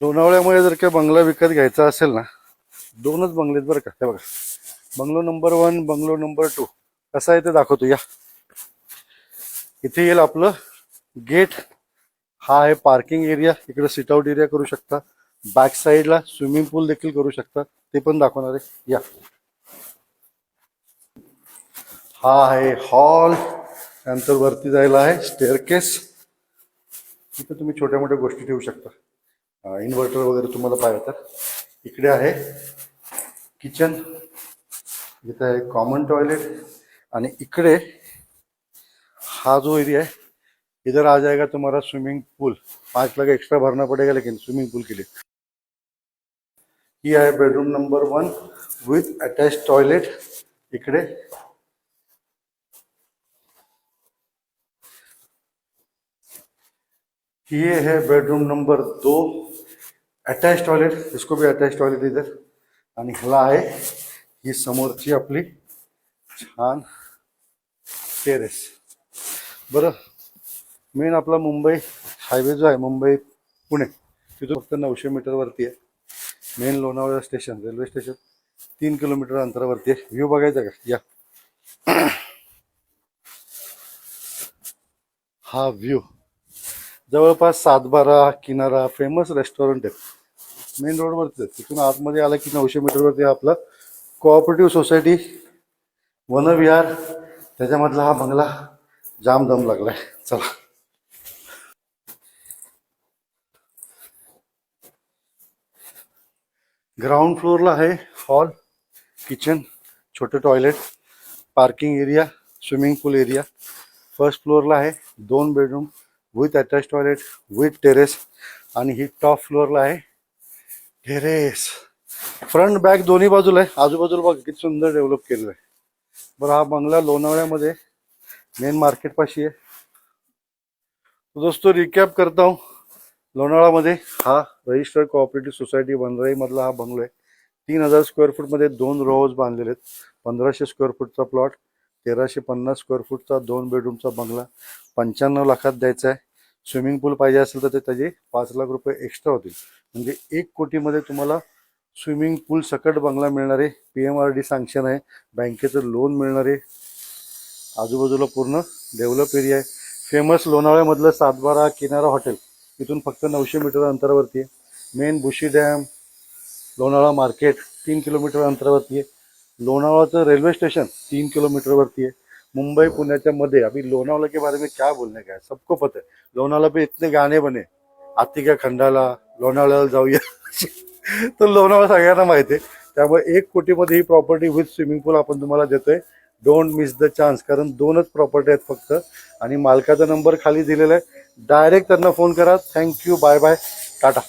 लोणावळ्यामध्ये जर काही बंगला विकत घ्यायचा असेल ना, दोनच बंगले आहेत बरं का. ते बघा, बंगलो नंबर 1, बंगलो नंबर 2. कसा आहे ते दाखवतो या. इथे येईल आपलं गेट. हा आहे पार्किंग एरिया. इकडे सिट आउट एरिया करू शकता. बॅक साईडला स्विमिंग पूल देखील करू शकता, ते पण दाखवणार आहे या. हा आहे हॉल. त्यानंतर वरती जायला आहे स्टेअरकेस. इथे तुम्ही छोट्या मोठ्या गोष्टी ठेवू शकता. इन्व्हर्टर वगैरे तुम्हाला पाहिजे तर. इकडे आहे किचन. इथे आहे कॉमन टॉयलेट. आणि इकडे हा जो एरिया है, इधर आ जाएगा तुम्हारा स्विमिंग पूल. 5 लाख एक्स्ट्रा भरना पड़ेगा लेकिन स्विमिंग पूल के लिए. ये है bedroom number 1 with attach toilet. इकडे ये है बेडरूम नंबर 2 अटैच टॉयलेट. इसको भी अटैच टॉयलेट इधर. आणि ह्याला आहे ही समोरची आपली छान टेरेस. बरं, मेन आपला मुंबई हायवे जो आहे, मुंबई पुणे, तिथून फक्त 900 मीटरवरती आहे. Main Lonavala station, railway station 3 kilometre अंतरावरती आहे. व्ह्यू बघायचा का या. हा व्ह्यू जवळपास 7-12 किनारा फेमस रेस्टॉरंट आहे मेन रोडवरती. तिथून आतमध्ये आला की 900 मीटरवरती आपला कोऑपरेटिव्ह सोसायटी वनविहार. त्याच्यामधला हा बंगला जाम दम लागलाय. चला. ग्राउंड फ्लोअरला आहे हॉल, किचन, छोटे टॉयलेट, पार्किंग एरिया, स्विमिंग पूल एरिया. फर्स्ट फ्लोअरला आहे 2 bedroom with attach toilet with terrace. आणि ही टॉप फ्लोअरला आहे टेरेस. फ्रंट बॅक दोन्ही बाजूला आहे. आजूबाजूला बघा किती सुंदर डेव्हलप केलेलं आहे. बरं, हा बंगला लोणावळ्यामध्ये मेन मार्केट पाशी आहे. तो दोस्तों रिकॅप करता हूँ. लोणावळामध्ये हा रजिस्टर्ड कोऑपरेटिव्ह सोसायटी वनराई मधला हा बंगलो आहे. 3000 स्क्वेअर फूटमध्ये 2 रोज बांधलेले आहेत. 1500 स्क्वेअर फूटचा प्लॉट, 1350 स्क्वेअर फूटचा 2 बेडरूमचा बंगला 95 लाखात द्यायचा आहे. स्विमिंग पूल पाहिजे असेल तर ते त्याचे 5 लाख रुपये एक्स्ट्रा होतील. म्हणजे 1 कोटीमध्ये तुम्हाला स्विमिंग पूल सकट बंगला मिळणार आहे. PMRD सँक्शन आहे. बँकेचं लोन मिळणार आहे. आजूबाजूला पूर्ण डेव्हलप एरिया आहे. फेमस लोणावळ्यामधलं 7-12 किनारा हॉटेल इथून फक्त 900 मीटर अंतरावरती आहे. मेन बुशी डॅम, लोणावळा मार्केट 3 किलोमीटर अंतरावरती आहे. लोणावळाचं रेल्वे स्टेशन 3 किलोमीटरवरती आहे. मुंबई पुण्याच्या मध्ये. अभी लोनावला के बारे में क्या बोलने का है, सबको पता है. लोनावला पे इतने गाणे बने, आतिका खंडाला, लोणावळ्याला जाऊया. तर लोणावळा सगळ्यांना माहिती आहे. त्यामुळे 1 कोटीमध्ये ही प्रॉपर्टी विथ स्विमिंग पूल आपण तुम्हाला देतोय. Don't miss the chance. कारण 2च प्रॉपर्टी आहेत फक्त. आणि मालकाचा नंबर खाली दिलेला आहे. डायरेक्ट त्यांना फोन करा. Thank you, bye bye, Tata.